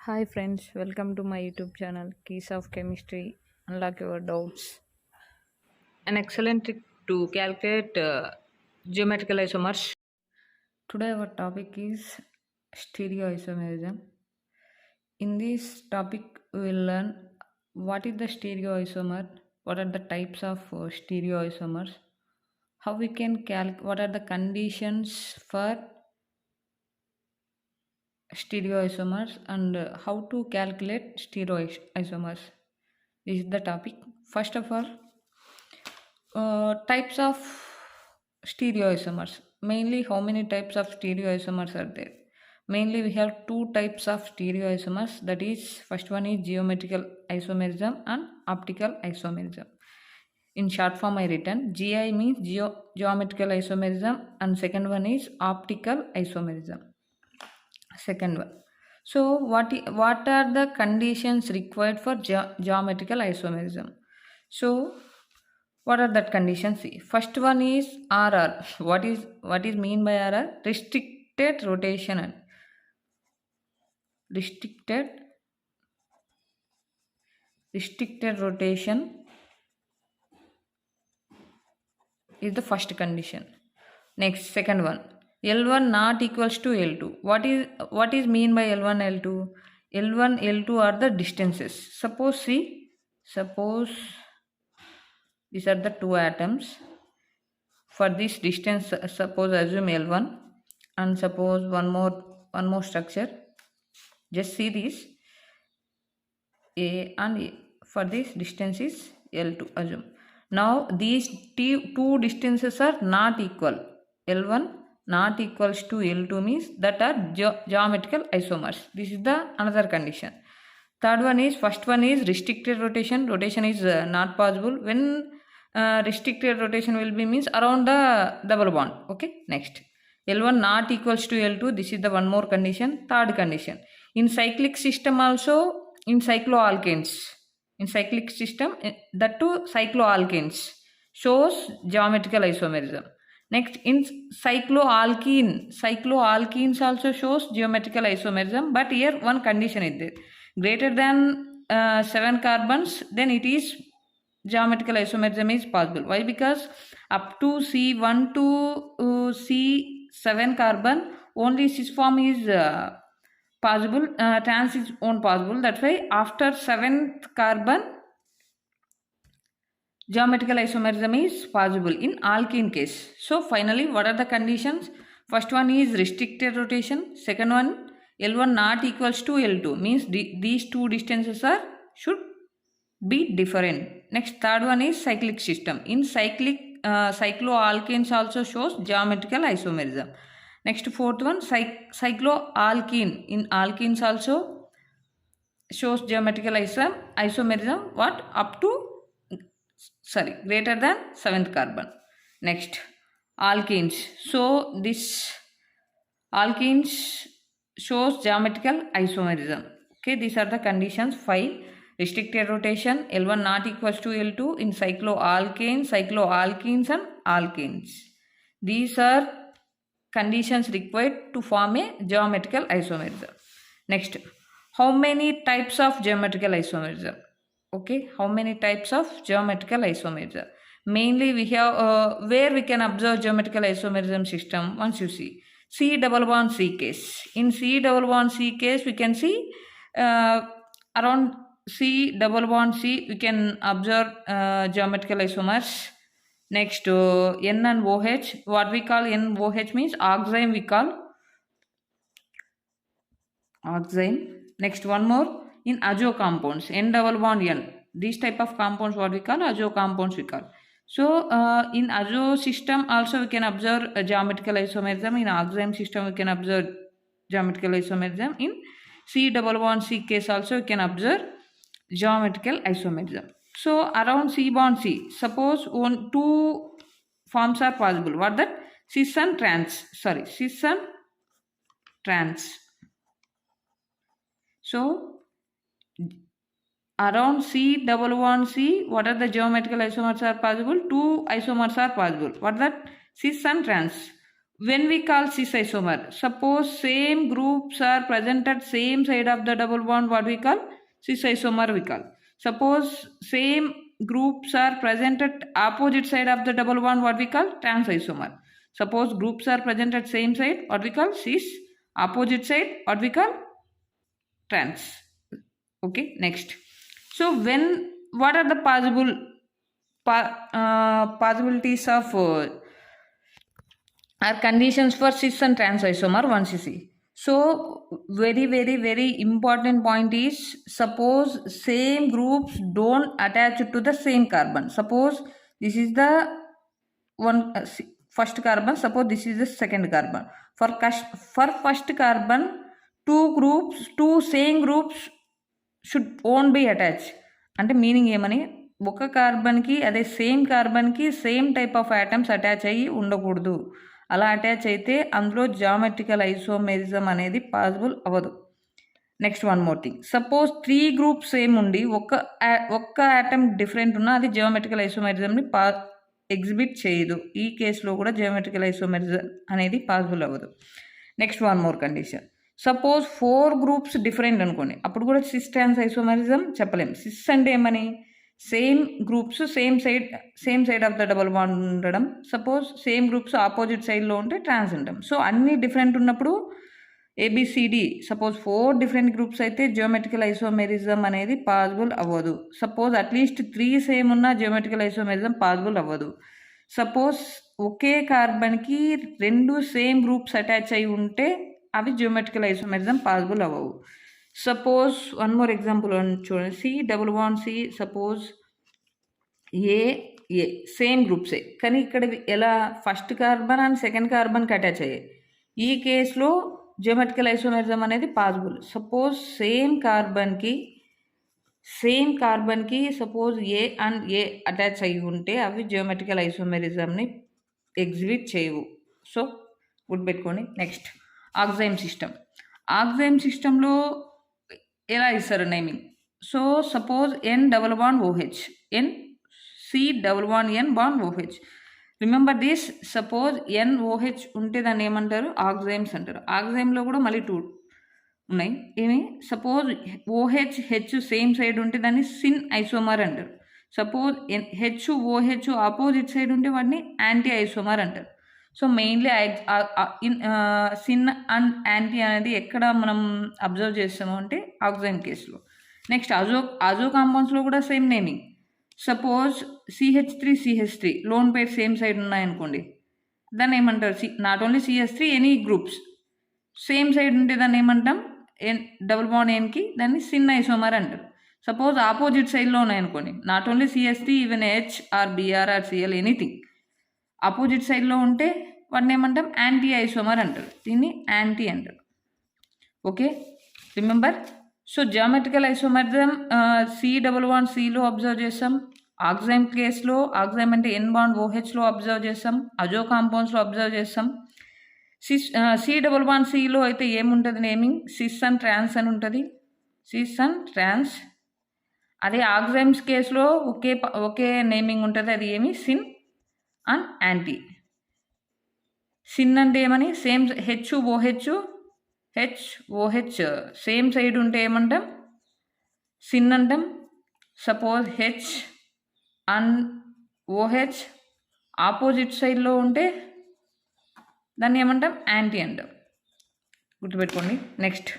Hi friends, welcome to my YouTube channel Keys of Chemistry. Unlock your doubts. An excellent trick to calculate geometrical isomers. Today our topic is stereoisomerism. In this topic we will learn what is the stereoisomer, what are the types of stereoisomers, how we can what are the conditions for stereoisomers and how to calculate stereoisomers. This is the topic. First of all, types of stereoisomers. Mainly, how many types of stereoisomers are there? Mainly, we have two types of stereoisomers. That is, first one is geometrical isomerism and optical isomerism. In short form, I written GI means geometrical isomerism, and second one is optical isomerism. Second one. So, what are the conditions required for geometrical isomerism? So, what are that conditions? See, first one is RR. What is mean by RR? Restricted rotation. Restricted rotation is the first condition. Next, second one, L1 not equals to L2. What is mean by L1 L2? L1 L2 are the distances. Suppose these are the two atoms. For this distance, suppose assume L1, and suppose one more structure. Just see this A and A. For this distance is L2. Assume. Now these two distances are not equal. L1 not equals to L2 means that are geometrical isomers. This is the another condition. Third one is, first one is restricted rotation. Rotation is not possible. When restricted rotation will be means around the double bond. Okay, next. L1 not equals to L2. This is the one more condition. Third condition. In cyclic system also, in cycloalkanes. In cyclic system, that too cycloalkanes shows geometrical isomerism. Next, in cycloalkenes also shows geometrical isomerism, but here one condition is there. Greater than 7 carbons, then it is geometrical isomerism is possible. Why? Because up to C1 to C7 carbon, only cis form is possible, trans is won't possible. That's why after 7th carbon, geometrical isomerism is possible in alkene case. So finally, what are the conditions? First one is restricted rotation. Second one, L1 not equals to L2 means these two distances should be different. Next, third one is cyclic system. In cycloalkanes also shows geometrical isomerism. Next, fourth one, cycloalkene. In alkenes also shows geometrical isomerism. What? Up to greater than 7th carbon. Next, alkenes. So this alkenes shows geometrical isomerism. Okay, these are the conditions. 5. Restricted rotation, L1 not equals to L2 in cycloalkenes and alkenes. These are conditions required to form a geometrical isomerism. Next, how many types of geometrical isomerism? Okay, how many types of geometrical isomerism? Mainly we have where we can observe geometrical isomerism system. Once you see C double bond C case. In C double bond C case, we can see around C double bond C, we can observe geometrical isomers. Next, N and OH. What we call NOH means oxime. We call oxime. Next, one more in azo compounds. N double bond N. These type of compounds, what we call azo compounds. We call. So in azo system also we can observe geometrical isomerism. In oxime system we can observe geometrical isomerism. In C double bond C case also we can observe geometrical isomerism. So around C bond C, suppose two forms are possible. What that? Cis and trans. Cis and trans. So around C double bond C, what are the geometrical isomers are possible? Two isomers are possible. What that? Cis and trans. when we call cis isomer, suppose same groups are present at same side of the double bond, what we call cis isomer we call. Suppose same groups are present at opposite side of the double bond, what we call trans isomer. Suppose groups are present at same side, what we call cis, opposite side, what we call trans. Okay, next. So when, what are the possibilities of are conditions for cis and trans isomer once you see. So very important point is, suppose same groups don't attach to the same carbon. Suppose this is the one first carbon, suppose this is the second carbon. For first carbon, two same groups should won't be attached. అంటే meaning ఏమని, ఒక కార్బన్కి అదే same కార్బన్కి same type of atoms attach అయ్యి ఉండకూడదు. అలా attach అయితే అందులో జామెట్రికల్ ఐసోమెరిజం అనేది పాసిబుల్ అవ్వదు. Next one more thing, suppose 3 groups same ఉండి ఒక్క ఆటమ్ డిఫరెంట్ ఉన్నా అది జియోమెట్రికల్ ఐసోమెరిజంని ఎగ్జిబిట్ చేయదు. ఈ కేసులో కూడా జియోమెట్రికల్ ఐసోమెరిజం అనేది పాసిబుల్ అవ్వదు. Next one more condition, suppose 4 groups different అనుకోండి, అప్పుడు కూడా సిస్ ట్రాన్స్ ఐసోమెరిజం చెప్పలేము. సిస్ అంటే ఏమని, same groups same side of the double bond ఉండడం. సపోజ్ సేమ్ గ్రూప్స్ ఆపోజిట్ సైడ్లో ఉంటే ట్రాన్స్ అంటాం. సో అన్నీ డిఫరెంట్ ఉన్నప్పుడు ఏబిసిడి, సపోజ్ 4 డిఫరెంట్ గ్రూప్స్ అయితే జియోమెట్రికల్ ఐసోమెరిజం అనేది పాసిబుల్ అవ్వదు. సపోజ్ అట్లీస్ట్ 3 సేమ్ ఉన్న జియోమెట్రికల్ ఐసోమెరిజం పాసిబుల్ అవ్వదు. సపోజ్ ఒకే కార్బన్కి 2 సేమ్ గ్రూప్స్ అటాచ్ అయి ఉంటే అవి జియోమెట్రికల్ ఐసోమెరిజం పాసిబుల్ అవ్వవు. సపోజ్ వన్ మోర్ ఎగ్జాంపుల్ చూడండి, C double bond C, suppose A same గ్రూప్సే, కానీ ఇక్కడ ఎలా ఫస్ట్ కార్బన్ అండ్ సెకండ్ కార్బన్కి అటాచ్ అయ్యాయి. ఈ కేసులో జియోమెట్రికల్ ఐసోమెరిజం అనేది పాసిబుల్. సపోజ్ సేమ్ కార్బన్కి suppose A and A attach అయ్యి ఉంటే అవి జియోమెట్రికల్ ఐసోమెరిజంని ఎగ్జిబిట్ చేయవు. సో గుర్తుపెట్టుకోండి. నెక్స్ట్ ఆక్సైమ్ సిస్టంలో ఎలా ఇస్తారు naming. So suppose N double bond OH, N C double bond N bond OH. Remember this, suppose N OH ఉంటే దాన్ని ఏమంటారు, ఆక్సైమ్స్ అంటారు. ఆక్సైమ్లో కూడా మళ్ళీ 2 ఉన్నాయి. ఏమి, suppose OH H same side ఉంటే దాన్ని సిన్ ఐసోమర్ అంటారు. Suppose H OH opposite side ఉంటే వాటిని యాంటీ ఐసోమర్ అంటారు. So mainly sin and anti అనేది ఎక్కడ మనం అబ్జర్వ్ చేస్తాము అంటే ఆక్సైమ్ కేసులో. నెక్స్ట్ అజో కాంపౌండ్స్లో కూడా same naming. Suppose CH3 lone pair same side ఉన్నాయనుకోండి, దాన్ని ఏమంటారు, not only CH3 any groups same side ఉంటే దాన్ని ఏమంటాం, డబుల్ బాండ్ ఎన్కి దాన్ని సిన్ ఐసోమర్ అంటారు. సపోజ్ ఆపోజిట్ సైడ్లో ఉన్నాయనుకోండి, not only CH3 even H or Br or Cl anything opposite సైడ్లో ఉంటే వాటిని ఏమంటాం, యాంటీ ఐసోమర్ అంటారు. దీన్ని యాంటీ అంటారు. Okay, remember. So geometrical isomerism C double bond సిలో అబ్జర్వ్ చేస్తాం. ఆక్సైమ్ కేసులో ఆక్సైమ్ అంటే ఎన్ బాండ్ ఓహెచ్లో అబ్జర్వ్ చేస్తాం. అజో కాంపౌండ్స్లో అబ్జర్వ్ చేస్తాం. సి డబుల్ బాండ్ సిలో అయితే ఏముంటుంది నేమింగ్, సిస్ అండ్ ట్రాన్స్ అని ఉంటుంది, సిస్ అండ్ ట్రాన్స్. అదే ఆక్సైమ్స్ కేసులో ఒకే నేమింగ్ ఉంటుంది, అది ఏమి, సిన్ అండ్ యాంటీ. సిన్ అంటే ఏమని, సేమ్ హెచ్ సేమ్ సైడ్ ఉంటే ఏమంటాం, సిన్ అంటాం. Suppose H and OH opposite సైడ్లో ఉంటే దాన్ని ఏమంటాం, యాంటీ అంటాం. గుర్తుపెట్టుకోండి. Next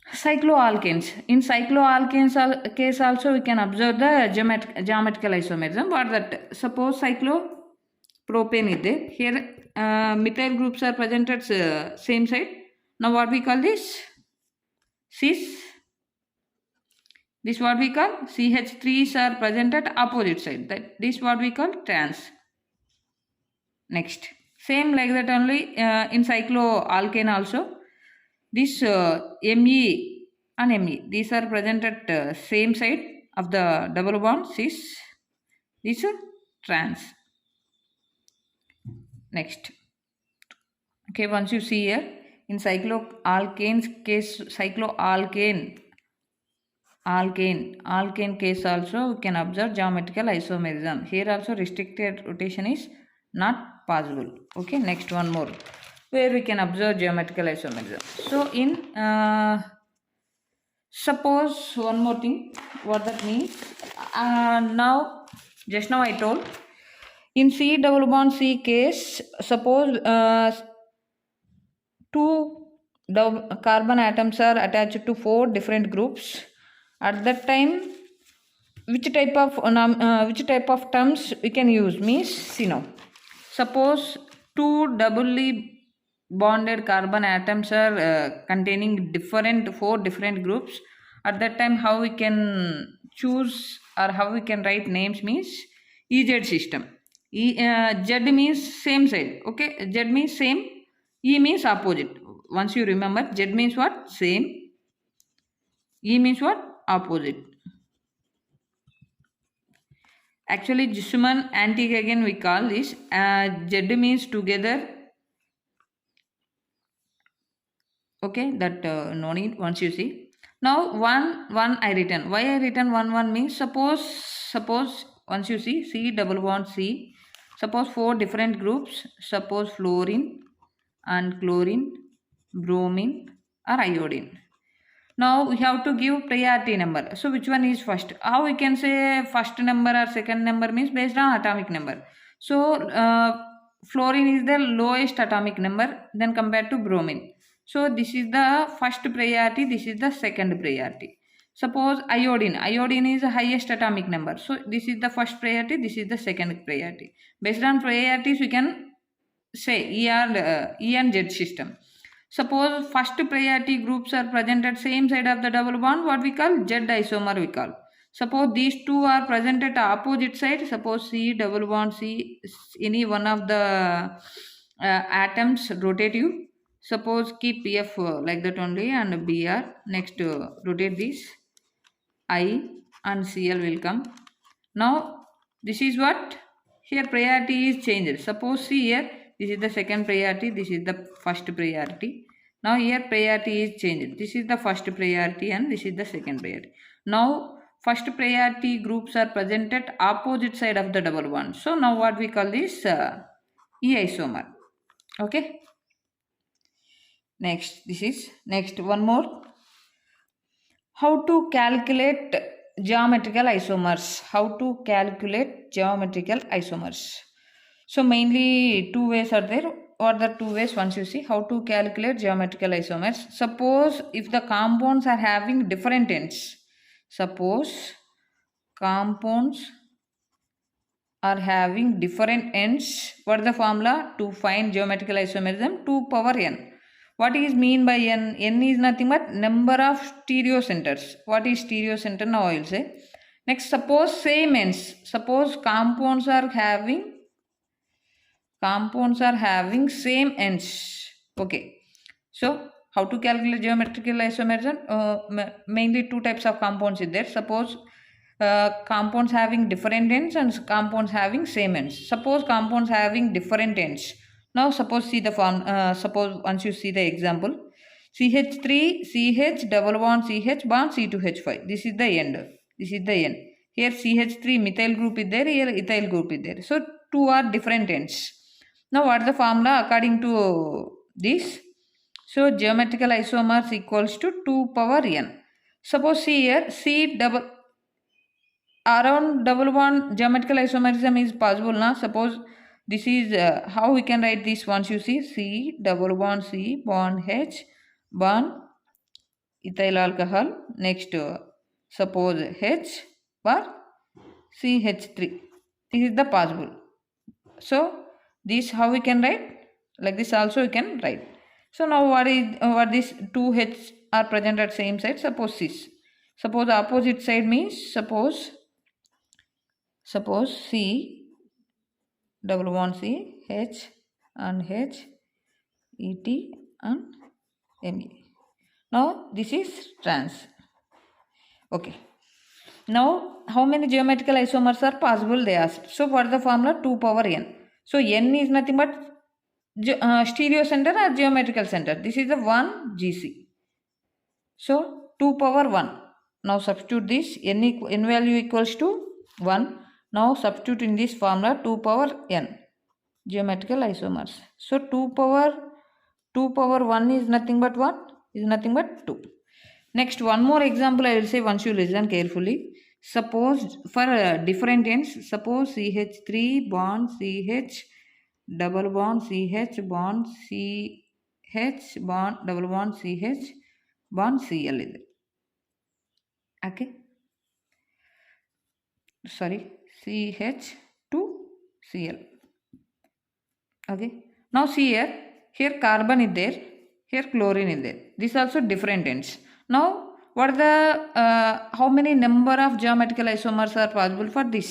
cycloalkanes. In cycloalkanes case also we can observe the geometrical isomerism. What that? Suppose cyclopropane is there. Here methyl groups are present at same side. Now what we call this? Cis. This what we call CH3s are present at opposite side. This what we call trans. Next. Same like that only in cycloalkane also. This Me and Me, these are present at same side of the double bond cis. This is trans. Next. Okay, once you see here in cycloalkanes case, alkane case also we can observe geometrical isomerism. Here also restricted rotation is not possible. Okay, next one more where we can observe geometrical isomerism. So in suppose one more thing, what that means. Now just now I told in C double bond C case, suppose two carbon atoms are attached to four different groups. At that time, which type of terms we can use means, see now. Suppose two doubly bonded carbon atoms are containing four different groups. At that time, how we can choose or how we can write names means EZ system. Z means same side. Okay, Z means same. E means opposite. Once you remember, Z means what? Same. E means what? Opposite. Actually, Jisuman antique again we call this. Z means together. Okay, that no need once you see. Now one I written. Why I written one means suppose once you see C double bond C. Suppose four different groups. Suppose fluorine and chlorine, bromine or iodine. Now we have to give priority number. So which one is first? How we can say first number or second number means based on atomic number. So fluorine is the lowest atomic number then compared to bromine. So this is the first priority, this is the second priority. Suppose iodine is the highest atomic number. So this is the first priority, this is the second priority. Based on priorities we can say E and Z system. Suppose first priority groups are present at same side of the double bond, what we call Z isomer we call. Suppose these two are present at opposite side, suppose C double bond C, any one of the atoms rotative. Suppose keep F like that only and Br. Next rotate this I and Cl will come. Now this is what? Here priority is changed. Suppose see here, this is the second priority, this is the first priority. Now here priority is changed. This is the first priority and this is the second priority. Now first priority groups are present at opposite side of the double bond. So now what we call this E isomer. Okay. Next one more. How to calculate geometrical isomers. How to calculate geometrical isomers. So mainly two ways are there. Or the two ways once you see how to calculate geometrical isomers. Suppose if the compounds are having different ends. Suppose compounds are having different ends. What is the formula to find geometrical isomerism? 2 power n. What is mean by n? N is nothing but number of stereocenters. What is stereocenter? Now I will say. Next, suppose same ends. Suppose compounds are having same ends. Okay. So how to calculate geometrical isomerism? Mainly two types of compounds is there. Suppose compounds having different ends and compounds having same ends. Suppose compounds having different ends. Now suppose see the form. Suppose once you see the example, CH3 CH double bond CH bond C2H5. This is the end. This is the end. Here CH3 methyl group is there. Here ethyl group is there. So two are different ends. Now what is the formula according to this? So geometrical isomers equals to 2 power n. Suppose see here C double around double bond geometrical isomerism is possible now. Suppose this is how we can write this once you see C double bond C bond H bond ethyl alcohol. Next suppose H bar CH3. This is the possible. So this how we can write, like this also we can write. So now what these two H are present at same side. Suppose this. Suppose opposite side means suppose C double bond C H and H ET and Me. Now this is trans. Okay. Now how many geometrical isomers are possible they asked. So what is the formula? 2 power n. So n is nothing but stereo center or geometrical center. This is the 1 GC. So 2 power 1. Now substitute this. N value equals to 1. Now substitute in this formula 2 power n. geometrical isomers. So 2 power 1 is nothing but what? Is nothing but 2. Next, one more example I will say once you listen carefully. Suppose for different ends, suppose CH3 bond CH double bond CH bond CH bond double bond CH bond Cl ಇದೆ. Okay. Sorry, CH2 Cl. Okay. Now see here carbon is there, here chlorine is there. These also different ends. Now what are the how many number of geometrical isomers are possible for this?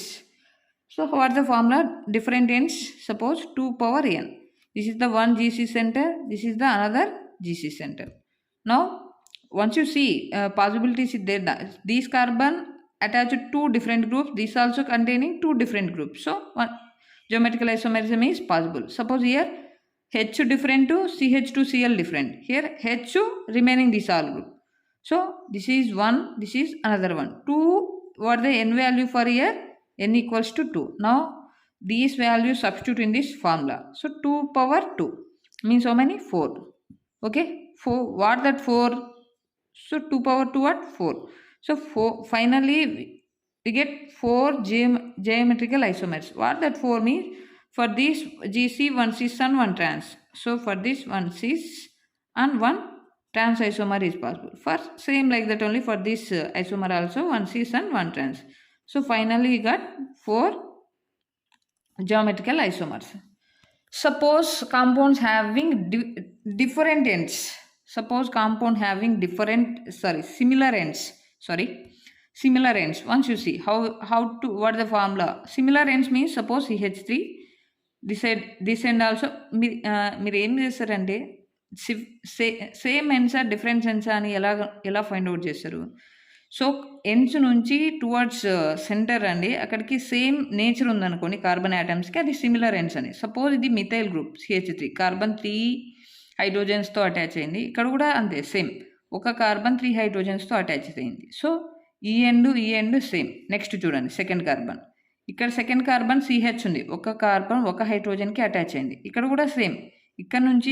So what is the formula? Different ends, suppose 2 power n. This is the one GC center, this is the another GC center. Now once you see possibilities is there, these carbon attached to two different groups, these also containing two different groups. So one geometrical isomerism is possible. Suppose here H different to CH2Cl different. Here H remaining this all group. So this is one, this is another one. 2, what the n value for here? N equals to 2. Now these values substitute in this formula. So 2 power 2 means how many? 4. Okay. 4. What that 4? So 2 power 2 what? 4. So 4. Finally we get 4 geometrical isomers. What that 4 means? For this GC, one cis and one trans. So for this one cis and one trans isomer is possible. For same like that only for this isomer also one cis and one trans. So finally we got 4 geometrical isomers. Suppose compounds having different ends. Suppose compound having similar ends. Similar ends. Once you see how to what the formula. Similar ends means suppose CH3 this end also మీరు ఏం చేస్తారంటే same ఎన్సా different ఎన్సా అని ఎలా find out చేస్తారు? So ends నుంచి towards centre అండి, అక్కడికి సేమ్ నేచర్ ఉందనుకోండి కార్బన్ యాటమ్స్కి, అది సిమిలర్ ఎన్స్ అని. సపోజ్ ఇది మిథైల్ గ్రూప్ CH3 కార్బన్ 3 హైడ్రోజన్స్తో అటాచ్ అయింది. ఇక్కడ కూడా అంతే సేమ్, ఒక కార్బన్ 3 హైడ్రోజన్స్తో అటాచ్ అయింది. సో ఈ ఎండ్ సేమ్. నెక్స్ట్ చూడండి సెకండ్ కార్బన్, ఇక్కడ సెకండ్ కార్బన్ CH ఉంది, ఒక కార్బన్ ఒక హైడ్రోజన్కి అటాచ్ అయింది. ఇక్కడ కూడా సేమ్, ఇక్కడ నుంచి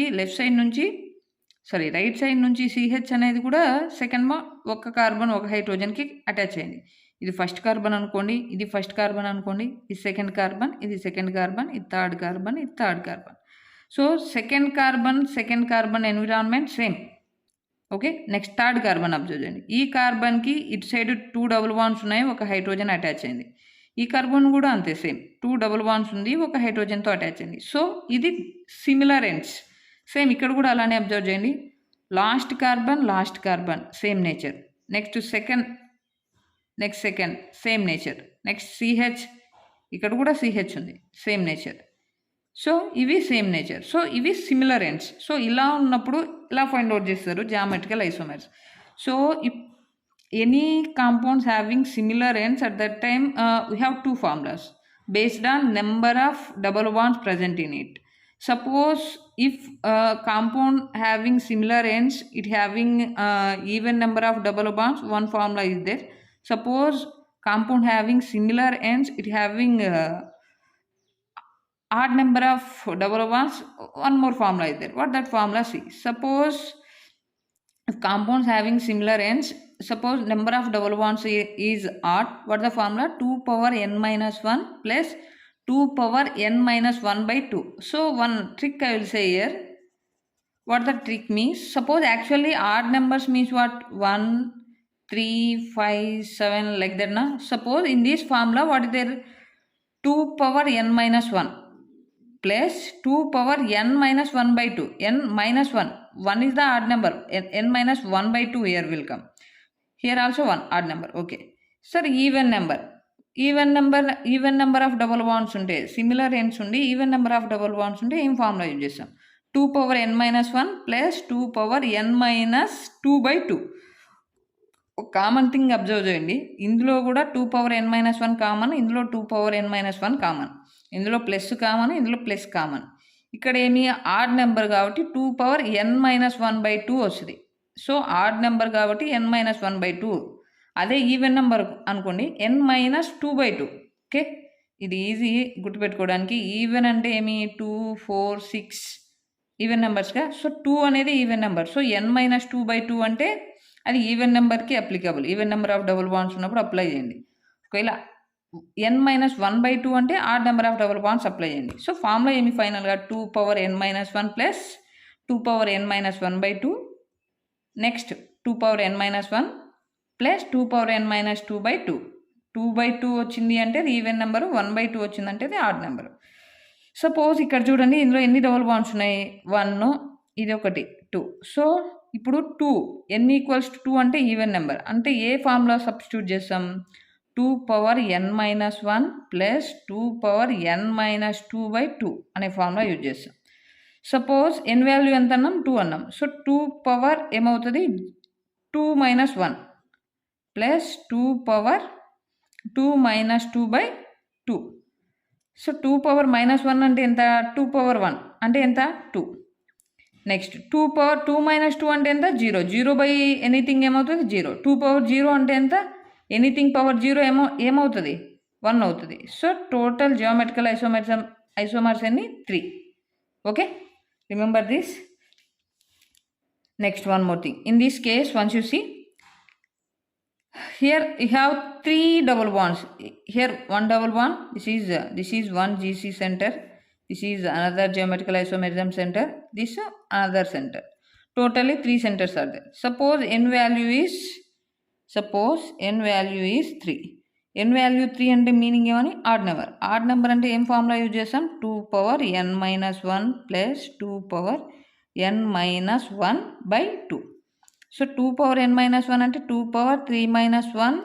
రైట్ సైడ్ నుంచి CH అనేది కూడా సెకండ్ ఒక కార్బన్ ఒక హైడ్రోజన్కి అటాచ్ అయింది. ఇది ఫస్ట్ కార్బన్ అనుకోండి, ఇది ఫస్ట్ కార్బన్ అనుకోండి, ఇది సెకండ్ కార్బన్, ఇది సెకండ్ కార్బన్, ఇది థర్డ్ కార్బన్, ఇది third carbon. So second carbon environment same. Okay. Next third carbon observe చేయండి. ఈ కార్బన్కి ఇటు సైడ్ 2 డబుల్ బాండ్స్ ఉన్నాయి, ఒక హైడ్రోజన్ అటాచ్ అయింది. ఈ కార్బన్ కూడా అంతే సేమ్, 2 డబుల్ బాండ్స్ ఉంది, ఒక హైడ్రోజన్తో అటాచ్ అయింది. సో ఇది సిమిలర్ ఎండ్స్. సేమ్ ఇక్కడ కూడా అలానే అబ్జర్వ్ చేయండి. Last carbon same nature. Next second same nature. Next CH, ఇక్కడ కూడా CH ఉంది, సేమ్ నేచర్. సో ఇవి సేమ్ నేచర్. సో ఇవి సిమిలర్ ఎండ్స్. సో ఇలా ఉన్నప్పుడు ఇలా ఫైండ్ అవుట్ చేస్తారు geometrical isomers. So any compounds having similar ends at that time we have two formulas based on number of double bonds present in it. Suppose if compound having similar ends, it having even number of double bonds, one formula is there. Suppose compound having similar ends, it having odd number of double bonds, one more formula is there. What that formula? See, suppose if compounds having similar ends, suppose number of double bonds is odd, what the formula? 2 power n minus 1 plus 2 power n minus 1 by 2. So one trick I will say here. What the trick means? Suppose actually odd numbers means what? 1, 3, 5, 7 like that na. Suppose in this formula what is there? 2 power n minus 1 plus 2 power n minus 1 by 2. N minus 1. 1 is the odd number. N minus 1 by 2 here will come. Here also 1 odd number. Okay. Sir, even number of double bonds unte, similar ends undi, even number of double bonds unte em formula use chestam. 2 power n minus 1 plus 2 power n minus 2 by 2. Common thing observe చేయండి. ఇందులో కూడా 2 power n minus 1 common, ఇందులో 2 power n minus 1 common, ఇందులో plus common, ఇందులో plus common. ఇక్కడ ఏమి odd number కాబట్టి 2 power n minus 1 by 2 వస్తుంది. సో ఆడ్ నెంబర్ కాబట్టి n minus 1 by 2. అదే ఈవెన్ నెంబర్ అనుకోండి n minus 2 by 2. ఓకే. ఇది ఈజీ గుర్తుపెట్టుకోవడానికి. ఈవెన్ అంటే ఏమి 2, 4, 6 ఈవెన్ నెంబర్స్గా. సో 2 అనేది ఈవెన్ నెంబర్. సో n-2/2 అంటే అది ఈవెన్ నెంబర్కి applicable. Even number of double bonds ఉన్నప్పుడు అప్లై చేయండి. ఒకవేళ n-1/2 అంటే odd number of double bonds apply చేయండి. సో ఫార్ములా ఏమి ఫైనల్గా 2n-1 plus 2n-1/2 next 2n-1 plus 2n-2/2. 2/2 వచ్చింది అంటే అది ఈవెన్ నెంబరు, 1/2 వచ్చిందంటే అది ఆడ్ నెంబరు. సపోజ్ ఇక్కడ చూడండి ఇందులో ఎన్ని డబుల్ బాండ్స్ ఉన్నాయి? 1, ఇది ఒకటి 2. సో ఇప్పుడు 2 n=2 అంటే ఈవెన్ నెంబర్ అంటే ఏ ఫార్ములా సబ్స్టిట్యూట్ చేస్తాం? 2n-1 ప్లస్ 2n-2/2 అనే ఫార్ములా యూజ్ చేస్తాం. సపోజ్ n వాల్యూ ఎంత అన్నాం? 2 అన్నాం. సో 2 పవర్ ఏమవుతుంది? 2 - 1 ప్లస్ 2 - 2/2. సో 2 అంటే ఎంత? 2 అంటే ఎంత? 2. నెక్స్ట్ 2 - 2 అంటే ఎంత? 0. 0/ఎనీథింగ్ ఏమవుతుంది? 0. 2 అంటే ఎంత? ఎనీథింగ్ పవర్ 0 ఏమవుతుంది? 1 అవుతుంది. సో టోటల్ జియోమెట్రికల్ ఐసోమర్స్ ఎన్ని? 3. Okay, remember this. Next, one more thing. In this case, once you see, here you have 3 double bonds. Here one double bond. This is one GC center. This is another geometrical isomerism center. This another center. Totally 3 centers are there. Suppose n value is 3. n value 3 అంటే meaning ఏమని? Odd number. Odd number అంటే ఏం formula use చేస్తాం? 2n-1 plus 2n-1/2. So 2n-1 అంటే 2n-3-1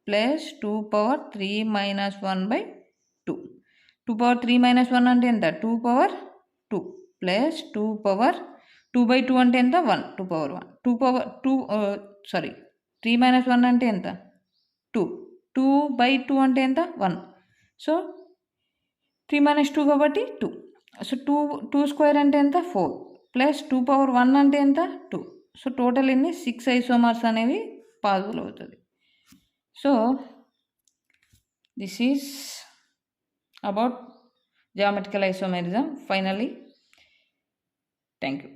plus 2n-3-1/2. 2n-3-1 అంటే ఎంత? 2 plus 2/2 అంటే ఎంత? 1. 3-1 అంటే ఎంత? 2. 2/2 అంటే ఎంత? 1. సో 3 - 2 కాబట్టి 2. సో 2 స్క్వేర్ అంటే ఎంత? 4 ప్లస్ 2/1 అంటే ఎంత? 2. సో టోటల్ ఎన్ని? 6 ఐసోమర్స్ అనేవి పాసిబుల్ అవుతుంది. So this is about geometrical isomerism. Finally, thank you.